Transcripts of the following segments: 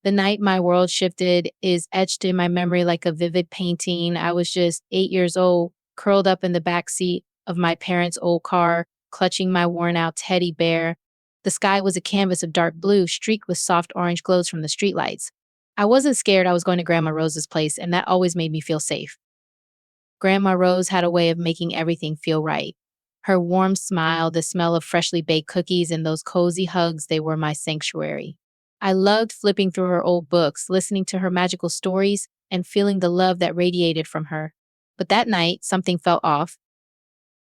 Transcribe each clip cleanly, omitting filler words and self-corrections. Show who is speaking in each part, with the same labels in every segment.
Speaker 1: The night my world shifted is etched in my memory like a vivid painting. I was just 8 years old, curled up in the back seat of my parents' old car, clutching my worn out teddy bear. The sky was a canvas of dark blue, streaked with soft orange glows from the streetlights. I wasn't scared I was going to Grandma Rose's place, and that always made me feel safe. Grandma Rose had a way of making everything feel right. Her warm smile, the smell of freshly baked cookies, and those cozy hugs, they were my sanctuary. I loved flipping through her old books, listening to her magical stories, and feeling the love that radiated from her. But that night, something felt off.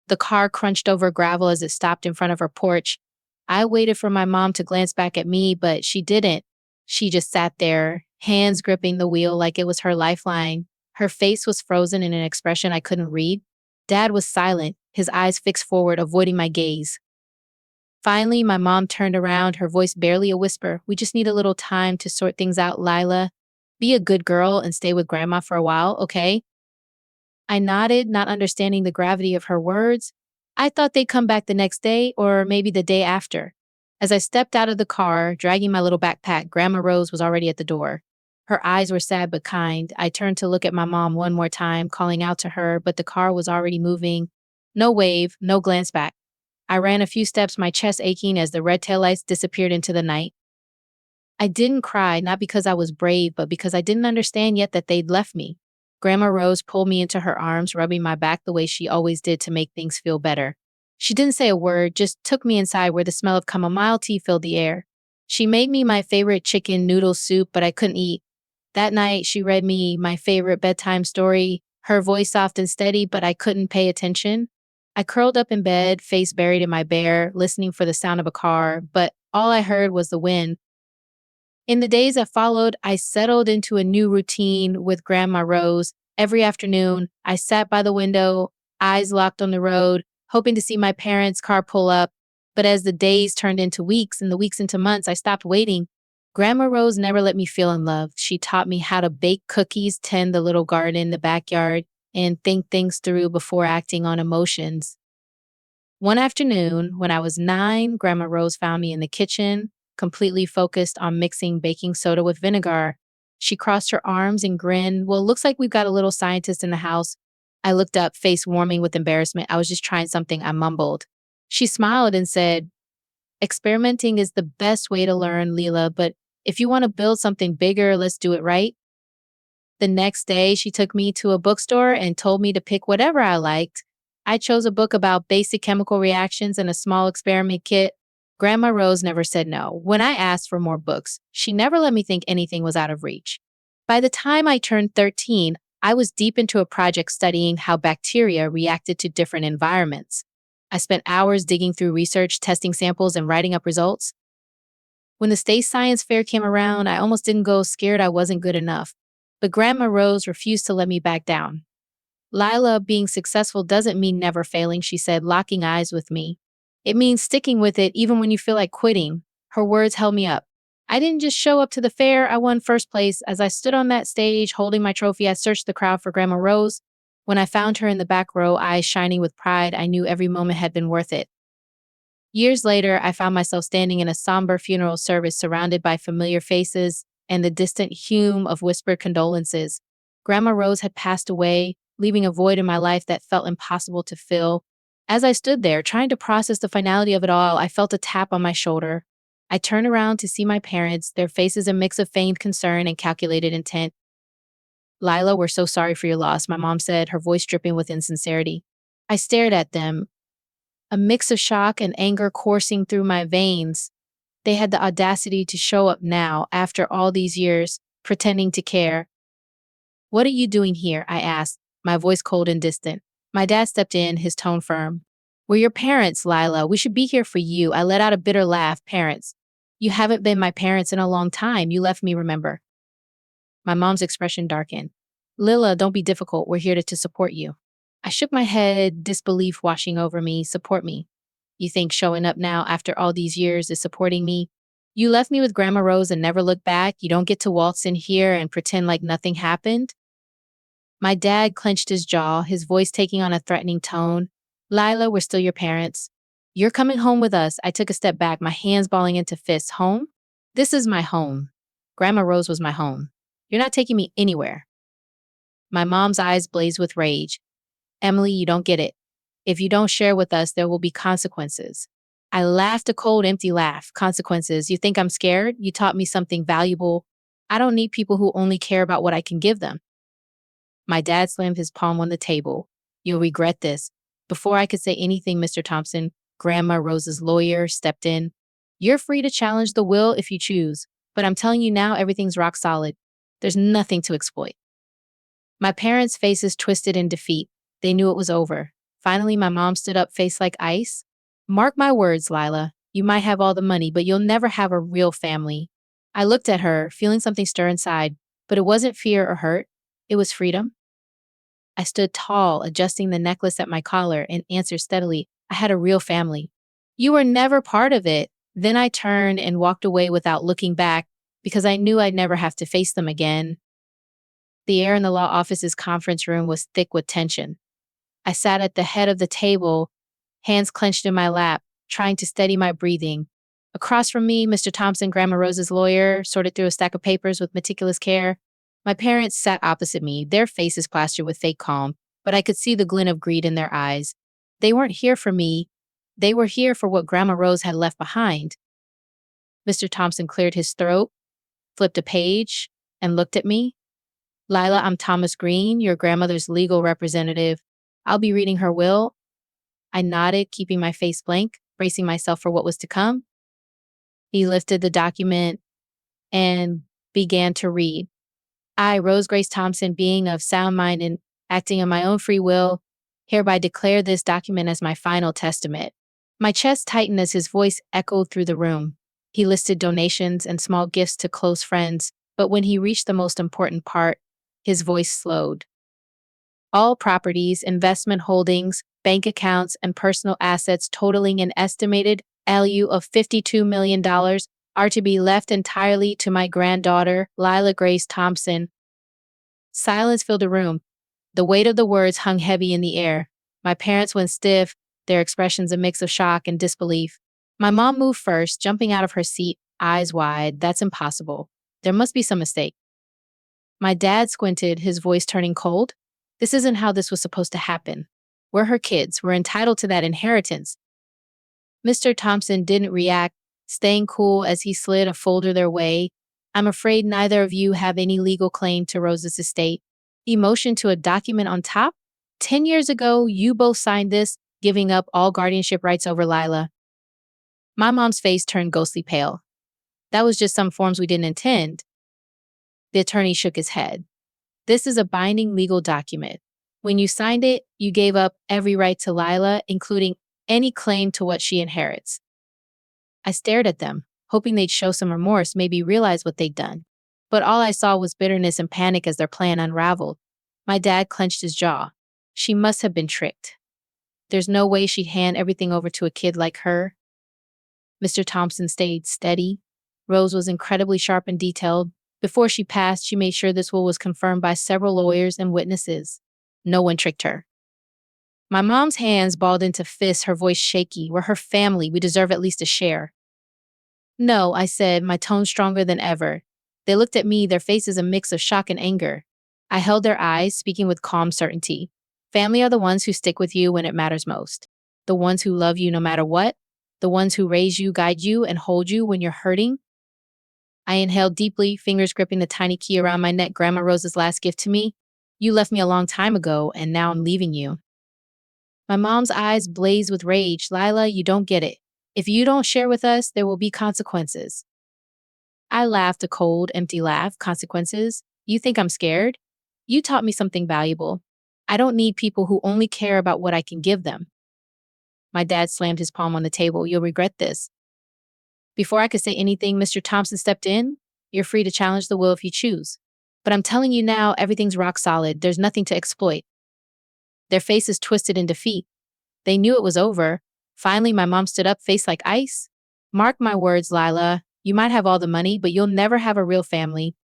Speaker 1: The car crunched over gravel as it stopped in front of her porch. I waited for my mom to glance back at me, but she didn't. She just sat there, hands gripping the wheel like it was her lifeline. Her face was frozen in an expression I couldn't read. Dad was silent, his eyes fixed forward, avoiding my gaze. Finally, my mom turned around, her voice barely a whisper. We just need a little time to sort things out, Lila. Be a good girl and stay with Grandma for a while, okay? I nodded, not understanding the gravity of her words. I thought they'd come back the next day or maybe the day after. As I stepped out of the car, dragging my little backpack, Grandma Rose was already at the door. Her eyes were sad but kind. I turned to look at my mom one more time, calling out to her, but the car was already moving. No wave, no glance back. I ran a few steps, my chest aching as the red taillights disappeared into the night. I didn't cry, not because I was brave, but because I didn't understand yet that they'd left me. Grandma Rose pulled me into her arms, rubbing my back the way she always did to make things feel better. She didn't say a word, just took me inside where the smell of chamomile tea filled the air. She made me my favorite chicken noodle soup, but I couldn't eat. That night, she read me my favorite bedtime story, her voice soft and steady, but I couldn't pay attention. I curled up in bed, face buried in my bear, listening for the sound of a car, but all I heard was the wind. In the days that followed, I settled into a new routine with Grandma Rose. Every afternoon, I sat by the window, eyes locked on the road, hoping to see my parents' car pull up. But as the days turned into weeks and the weeks into months, I stopped waiting. Grandma Rose never let me feel in love. She taught me how to bake cookies, tend the little garden in the backyard, and think things through before acting on emotions. One afternoon, when I was 9, Grandma Rose found me in the kitchen, completely focused on mixing baking soda with vinegar. She crossed her arms and grinned. Well, looks like we've got a little scientist in the house. I looked up, face warming with embarrassment. I was just trying something, I mumbled. She smiled and said, experimenting is the best way to learn, Leela, but if you want to build something bigger, let's do it right. The next day, she took me to a bookstore and told me to pick whatever I liked. I chose a book about basic chemical reactions and a small experiment kit. Grandma Rose never said no. When I asked for more books, she never let me think anything was out of reach. By the time I turned 13, I was deep into a project studying how bacteria reacted to different environments. I spent hours digging through research, testing samples, and writing up results. When the state science fair came around, I almost didn't go, scared I wasn't good enough. But Grandma Rose refused to let me back down. Lila, being successful doesn't mean never failing, she said, locking eyes with me. It means sticking with it even when you feel like quitting. Her words held me up. I didn't just show up to the fair, I won first place. As I stood on that stage holding my trophy, I searched the crowd for Grandma Rose. When I found her in the back row, eyes shining with pride, I knew every moment had been worth it. Years later, I found myself standing in a somber funeral service surrounded by familiar faces and the distant hum of whispered condolences. Grandma Rose had passed away, leaving a void in my life that felt impossible to fill. As I stood there, trying to process the finality of it all, I felt a tap on my shoulder. I turned around to see my parents, their faces a mix of feigned concern and calculated intent. Lila, we're so sorry for your loss, my mom said, her voice dripping with insincerity. I stared at them, a mix of shock and anger coursing through my veins. They had the audacity to show up now, after all these years, pretending to care. What are you doing here? I asked, my voice cold and distant. My dad stepped in, his tone firm. We're your parents, Lila. We should be here for you. I let out a bitter laugh. Parents. You haven't been my parents in a long time. You left me, remember. My mom's expression darkened. Lila, don't be difficult. We're here to support you. I shook my head, disbelief washing over me. Support me. You think showing up now after all these years is supporting me? You left me with Grandma Rose and never looked back. You don't get to waltz in here and pretend like nothing happened. My dad clenched his jaw, his voice taking on a threatening tone. Lila, we're still your parents. You're coming home with us. I took a step back, my hands balling into fists. Home? This is my home. Grandma Rose was my home. You're not taking me anywhere. My mom's eyes blazed with rage. Emily, you don't get it. If you don't share with us, there will be consequences. I laughed a cold, empty laugh. Consequences. You think I'm scared? You taught me something valuable. I don't need people who only care about what I can give them. My dad slammed his palm on the table. You'll regret this. Before I could say anything, Mr. Thompson, Grandma Rose's lawyer stepped in. You're free to challenge the will if you choose, but I'm telling you now, everything's rock solid. There's nothing to exploit. My parents' faces twisted in defeat. They knew it was over. Finally, my mom stood up, face like ice. Mark my words, Lila. You might have all the money, but you'll never have a real family. I looked at her, feeling something stir inside, but it wasn't fear or hurt. It was freedom. I stood tall, adjusting the necklace at my collar, and answered steadily, I had a real family. You were never part of it. Then I turned and walked away without looking back because I knew I'd never have to face them again. The air in the law office's conference room was thick with tension. I sat at the head of the table, hands clenched in my lap, trying to steady my breathing. Across from me, Mr. Thompson, Grandma Rose's lawyer, sorted through a stack of papers with meticulous care. My parents sat opposite me, their faces plastered with fake calm, but I could see the glint of greed in their eyes. They weren't here for me. They were here for what Grandma Rose had left behind. Mr. Thompson cleared his throat, flipped a page, and looked at me. Lila, I'm Thomas Green, your grandmother's legal representative. I'll be reading her will. I nodded, keeping my face blank, bracing myself for what was to come. He lifted the document and began to read. I, Rose Grace Thompson, being of sound mind and acting on my own free will, hereby declare this document as my final testament. My chest tightened as his voice echoed through the room. He listed donations and small gifts to close friends, but when he reached the most important part, his voice slowed. All properties, investment holdings, bank accounts, and personal assets totaling an estimated value of $52 million are to be left entirely to my granddaughter, Lila Grace Thompson. Silence filled the room. The weight of the words hung heavy in the air. My parents went stiff, their expressions a mix of shock and disbelief. My mom moved first, jumping out of her seat, eyes wide. That's impossible. There must be some mistake. My dad squinted, his voice turning cold. This isn't how this was supposed to happen. We're her kids. We're entitled to that inheritance. Mr. Thompson didn't react, staying cool as he slid a folder their way. I'm afraid neither of you have any legal claim to Rose's estate. He motioned to a document on top. 10 years ago, you both signed this, giving up all guardianship rights over Lila. My mom's face turned ghostly pale. That was just some forms we didn't intend. The attorney shook his head. This is a binding legal document. When you signed it, you gave up every right to Lila, including any claim to what she inherits. I stared at them, hoping they'd show some remorse, maybe realize what they'd done. But all I saw was bitterness and panic as their plan unraveled. My dad clenched his jaw. She must have been tricked. There's no way she'd hand everything over to a kid like her. Mr. Thompson stayed steady. Rose was incredibly sharp and detailed. Before she passed, she made sure this will was confirmed by several lawyers and witnesses. No one tricked her. My mom's hands balled into fists, her voice shaky. We're her family. We deserve at least a share. No, I said, my tone stronger than ever. They looked at me, their faces a mix of shock and anger. I held their eyes, speaking with calm certainty. Family are the ones who stick with you when it matters most. The ones who love you no matter what. The ones who raise you, guide you, and hold you when you're hurting. I inhaled deeply, fingers gripping the tiny key around my neck, Grandma Rose's last gift to me. You left me a long time ago, and now I'm leaving you. My mom's eyes blazed with rage. Lila, you don't get it. If you don't share with us, there will be consequences. I laughed a cold, empty laugh. Consequences? You think I'm scared? You taught me something valuable. I don't need people who only care about what I can give them. My dad slammed his palm on the table. You'll regret this. Before I could say anything, Mr. Thompson stepped in. You're free to challenge the will if you choose. But I'm telling you now, everything's rock solid. There's nothing to exploit. Their faces twisted in defeat. They knew it was over. Finally, my mom stood up, face like ice. Mark my words, Lila. You might have all the money, but you'll never have a real family.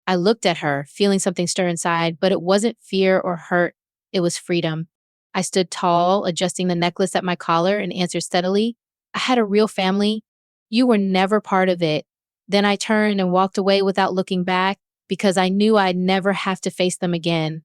Speaker 1: I looked at her, feeling something stir inside, but it wasn't fear or hurt. It was freedom. I stood tall, adjusting the necklace at my collar, and answered steadily, I had a real family. You were never part of it. Then I turned and walked away without looking back because I knew I'd never have to face them again.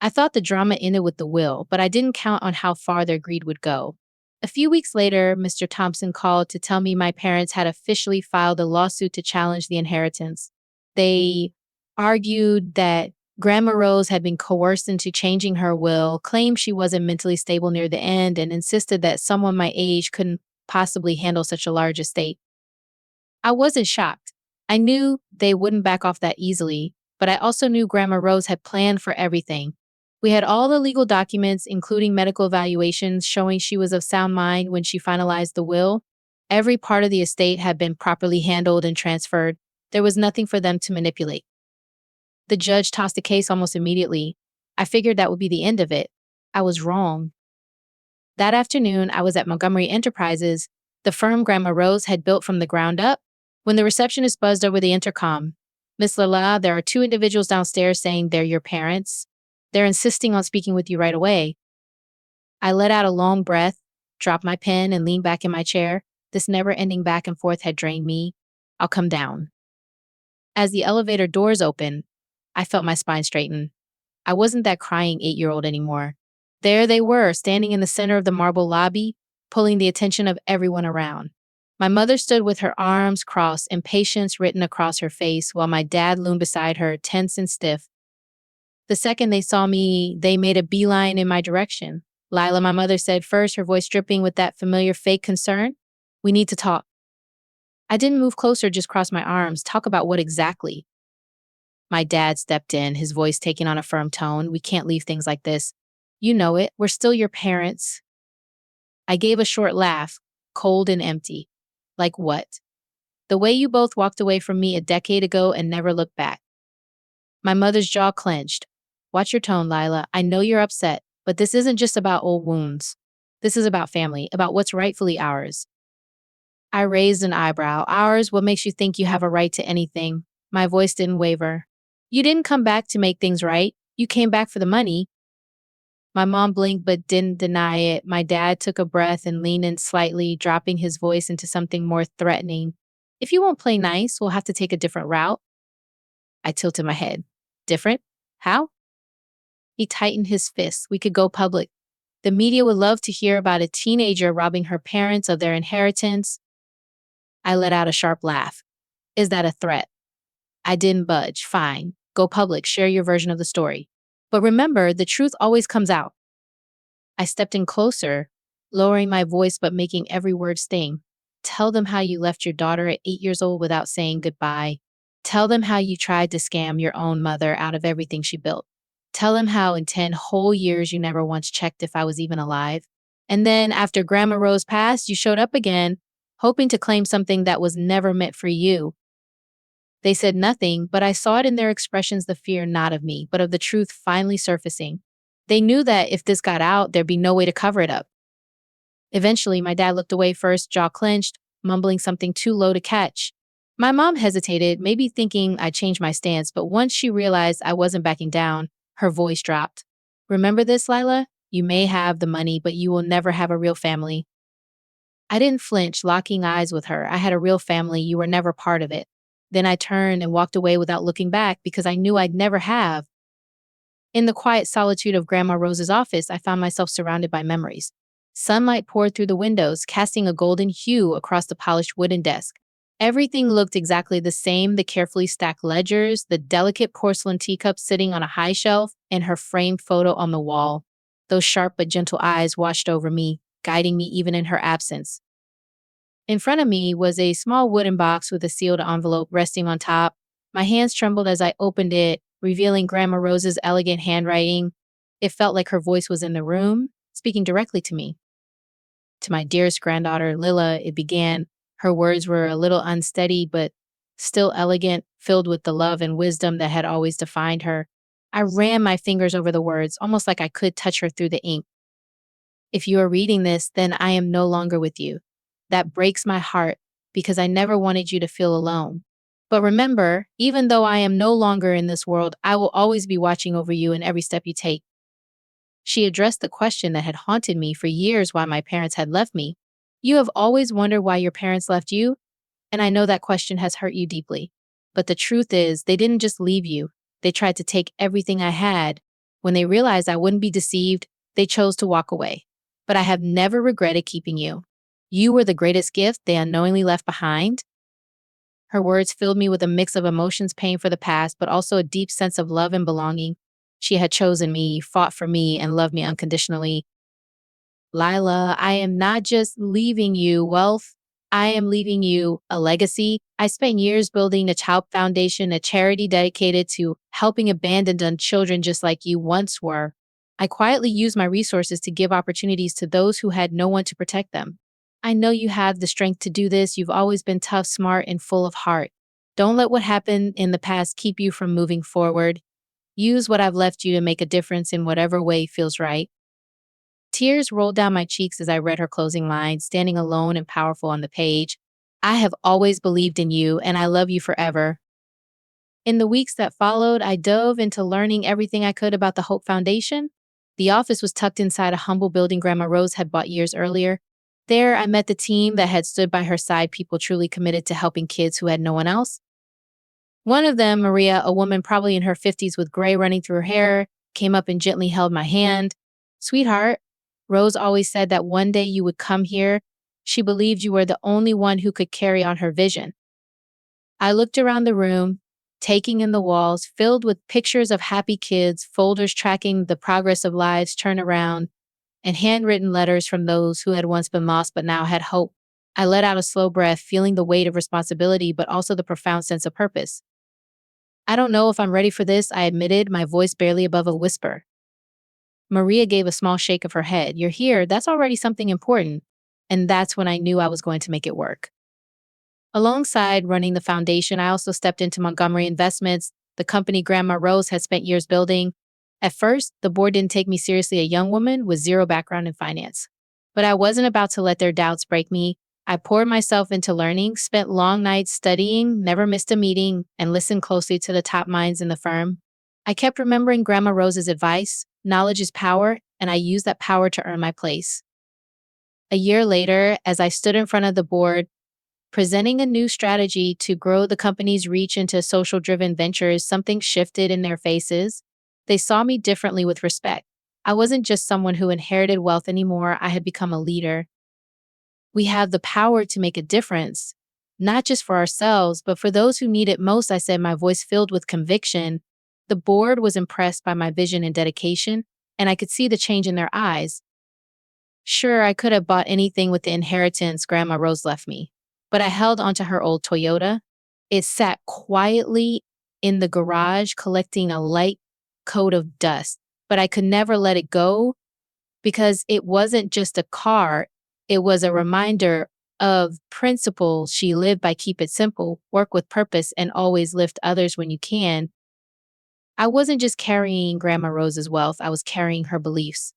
Speaker 1: I thought the drama ended with the will, but I didn't count on how far their greed would go. A few weeks later, Mr. Thompson called to tell me my parents had officially filed a lawsuit to challenge the inheritance. They argued that Grandma Rose had been coerced into changing her will, claimed she wasn't mentally stable near the end, and insisted that someone my age couldn't possibly handle such a large estate. I wasn't shocked. I knew they wouldn't back off that easily, but I also knew Grandma Rose had planned for everything. We had all the legal documents, including medical evaluations showing she was of sound mind when she finalized the will. Every part of the estate had been properly handled and transferred. There was nothing for them to manipulate. The judge tossed the case almost immediately. I figured that would be the end of it. I was wrong. That afternoon, I was at Montgomery Enterprises, the firm Grandma Rose had built from the ground up, when the receptionist buzzed over the intercom. Miss Lala, there are two individuals downstairs saying they're your parents. They're insisting on speaking with you right away. I let out a long breath, dropped my pen, and leaned back in my chair. This never-ending back and forth had drained me. I'll come down. As the elevator doors opened, I felt my spine straighten. I wasn't that crying 8-year-old anymore. There they were, standing in the center of the marble lobby, pulling the attention of everyone around. My mother stood with her arms crossed, impatience written across her face, while my dad loomed beside her, tense and stiff. The second they saw me, they made a beeline in my direction. Lila, my mother said first, her voice dripping with that familiar fake concern. We need to talk. I didn't move closer, just crossed my arms. Talk about what exactly? My dad stepped in, his voice taking on a firm tone. We can't leave things like this. You know it. We're still your parents. I gave a short laugh, cold and empty. Like what? The way you both walked away from me a decade ago and never looked back. My mother's jaw clenched. Watch your tone, Lila. I know you're upset, but this isn't just about old wounds. This is about family, about what's rightfully ours. I raised an eyebrow. Ours? What makes you think you have a right to anything? My voice didn't waver. You didn't come back to make things right. You came back for the money. My mom blinked but didn't deny it. My dad took a breath and leaned in slightly, dropping his voice into something more threatening. If you won't play nice, we'll have to take a different route. I tilted my head. Different? How? He tightened his fists. We could go public. The media would love to hear about a teenager robbing her parents of their inheritance. I let out a sharp laugh. Is that a threat? I didn't budge. Fine. Go public. Share your version of the story. But remember, the truth always comes out. I stepped in closer, lowering my voice but making every word sting. Tell them how you left your daughter at 8 years old without saying goodbye. Tell them how you tried to scam your own mother out of everything she built. Tell them how in 10 whole years you never once checked if I was even alive. And then after Grandma Rose passed, you showed up again, hoping to claim something that was never meant for you. They said nothing, but I saw it in their expressions, the fear not of me, but of the truth finally surfacing. They knew that if this got out, there'd be no way to cover it up. Eventually, my dad looked away first, jaw clenched, mumbling something too low to catch. My mom hesitated, maybe thinking I changed my stance, but once she realized I wasn't backing down, her voice dropped. Remember this, Lila? You may have the money, but you will never have a real family. I didn't flinch, locking eyes with her. I had a real family. You were never part of it. Then I turned and walked away without looking back because I knew I'd never have. In the quiet solitude of Grandma Rose's office, I found myself surrounded by memories. Sunlight poured through the windows, casting a golden hue across the polished wooden desk. Everything looked exactly the same, the carefully stacked ledgers, the delicate porcelain teacups sitting on a high shelf, and her framed photo on the wall. Those sharp but gentle eyes watched over me, guiding me even in her absence. In front of me was a small wooden box with a sealed envelope resting on top. My hands trembled as I opened it, revealing Grandma Rose's elegant handwriting. It felt like her voice was in the room, speaking directly to me. To my dearest granddaughter, Lila, it began. Her words were a little unsteady, but still elegant, filled with the love and wisdom that had always defined her. I ran my fingers over the words, almost like I could touch her through the ink. If you are reading this, then I am no longer with you. That breaks my heart because I never wanted you to feel alone. But remember, even though I am no longer in this world, I will always be watching over you in every step you take. She addressed the question that had haunted me for years why my parents had left me. You have always wondered why your parents left you? And I know that question has hurt you deeply. But the truth is, they didn't just leave you, they tried to take everything I had. When they realized I wouldn't be deceived, they chose to walk away. But I have never regretted keeping you. You were the greatest gift they unknowingly left behind. Her words filled me with a mix of emotions, pain for the past, but also a deep sense of love and belonging. She had chosen me, fought for me, and loved me unconditionally. Lila, I am not just leaving you wealth, I am leaving you a legacy. I spent years building a child foundation, a charity dedicated to helping abandoned children just like you once were. I quietly used my resources to give opportunities to those who had no one to protect them. I know you have the strength to do this. You've always been tough, smart, and full of heart. Don't let what happened in the past keep you from moving forward. Use what I've left you to make a difference in whatever way feels right. Tears rolled down my cheeks as I read her closing lines, standing alone and powerful on the page. I have always believed in you, and I love you forever. In the weeks that followed, I dove into learning everything I could about the Hope Foundation. The office was tucked inside a humble building Grandma Rose had bought years earlier. There, I met the team that had stood by her side, people truly committed to helping kids who had no one else. One of them, Maria, a woman probably in her 50s with gray running through her hair, came up and gently held my hand. Sweetheart, Rose always said that one day you would come here. She believed you were the only one who could carry on her vision. I looked around the room, taking in the walls, filled with pictures of happy kids, folders tracking the progress of lives turned around, and handwritten letters from those who had once been lost but now had hope. I let out a slow breath, feeling the weight of responsibility, but also the profound sense of purpose. I don't know if I'm ready for this, I admitted, my voice barely above a whisper. Maria gave a small shake of her head. You're here, that's already something important. And that's when I knew I was going to make it work. Alongside running the foundation, I also stepped into Montgomery Investments, the company Grandma Rose had spent years building. At first, the board didn't take me seriously, a young woman with zero background in finance. But I wasn't about to let their doubts break me. I poured myself into learning, spent long nights studying, never missed a meeting, and listened closely to the top minds in the firm. I kept remembering Grandma Rose's advice, knowledge is power, and I used that power to earn my place. A year later, as I stood in front of the board, presenting a new strategy to grow the company's reach into social-driven ventures, something shifted in their faces. They saw me differently with respect. I wasn't just someone who inherited wealth anymore, I had become a leader. We have the power to make a difference, not just for ourselves, but for those who need it most, I said, my voice filled with conviction. The board was impressed by my vision and dedication, and I could see the change in their eyes. Sure, I could have bought anything with the inheritance Grandma Rose left me, but I held onto her old Toyota. It sat quietly in the garage, collecting a light coat of dust, but I could never let it go because it wasn't just a car. It was a reminder of principles she lived by: keep it simple, work with purpose, and always lift others when you can. I wasn't just carrying Grandma Rose's wealth, I was carrying her beliefs.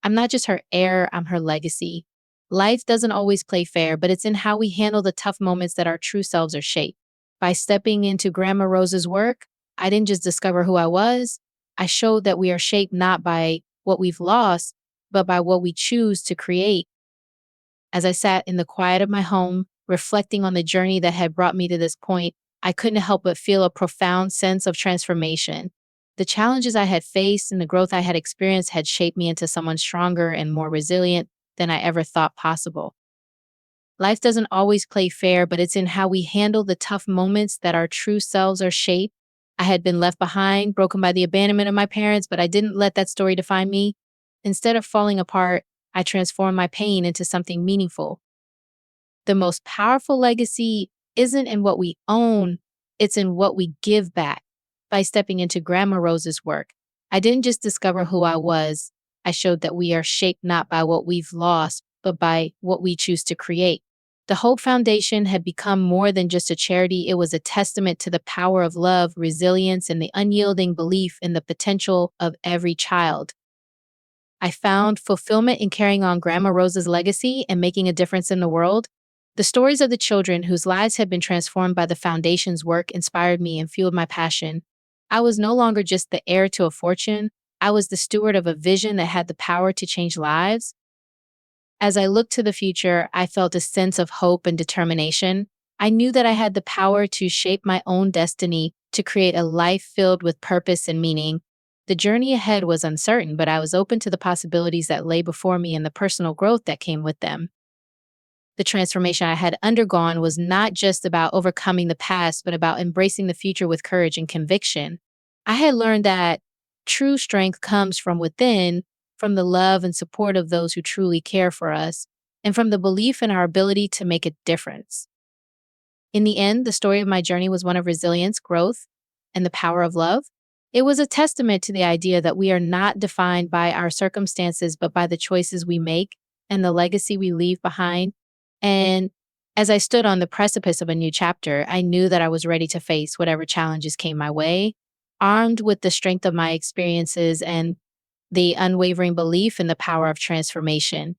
Speaker 1: I'm not just her heir, I'm her legacy. Life doesn't always play fair, but it's in how we handle the tough moments that our true selves are shaped. By stepping into Grandma Rose's work, I didn't just discover who I was, I showed that we are shaped not by what we've lost, but by what we choose to create. As I sat in the quiet of my home, reflecting on the journey that had brought me to this point, I couldn't help but feel a profound sense of transformation. The challenges I had faced and the growth I had experienced had shaped me into someone stronger and more resilient than I ever thought possible. Life doesn't always play fair, but it's in how we handle the tough moments that our true selves are shaped. I had been left behind, broken by the abandonment of my parents, but I didn't let that story define me. Instead of falling apart, I transformed my pain into something meaningful. The most powerful legacy isn't in what we own, it's in what we give back. By stepping into Grandma Rose's work, I didn't just discover who I was, I showed that we are shaped not by what we've lost, but by what we choose to create. The Hope Foundation had become more than just a charity, it was a testament to the power of love, resilience, and the unyielding belief in the potential of every child. I found fulfillment in carrying on Grandma Rose's legacy and making a difference in the world. The stories of the children whose lives had been transformed by the foundation's work inspired me and fueled my passion. I was no longer just the heir to a fortune, I was the steward of a vision that had the power to change lives. As I looked to the future, I felt a sense of hope and determination. I knew that I had the power to shape my own destiny, to create a life filled with purpose and meaning. The journey ahead was uncertain, but I was open to the possibilities that lay before me and the personal growth that came with them. The transformation I had undergone was not just about overcoming the past, but about embracing the future with courage and conviction. I had learned that true strength comes from within, from the love and support of those who truly care for us, and from the belief in our ability to make a difference. In the end, the story of my journey was one of resilience, growth, and the power of love. It was a testament to the idea that we are not defined by our circumstances, but by the choices we make and the legacy we leave behind. And as I stood on the precipice of a new chapter, I knew that I was ready to face whatever challenges came my way, armed with the strength of my experiences and the unwavering belief in the power of transformation.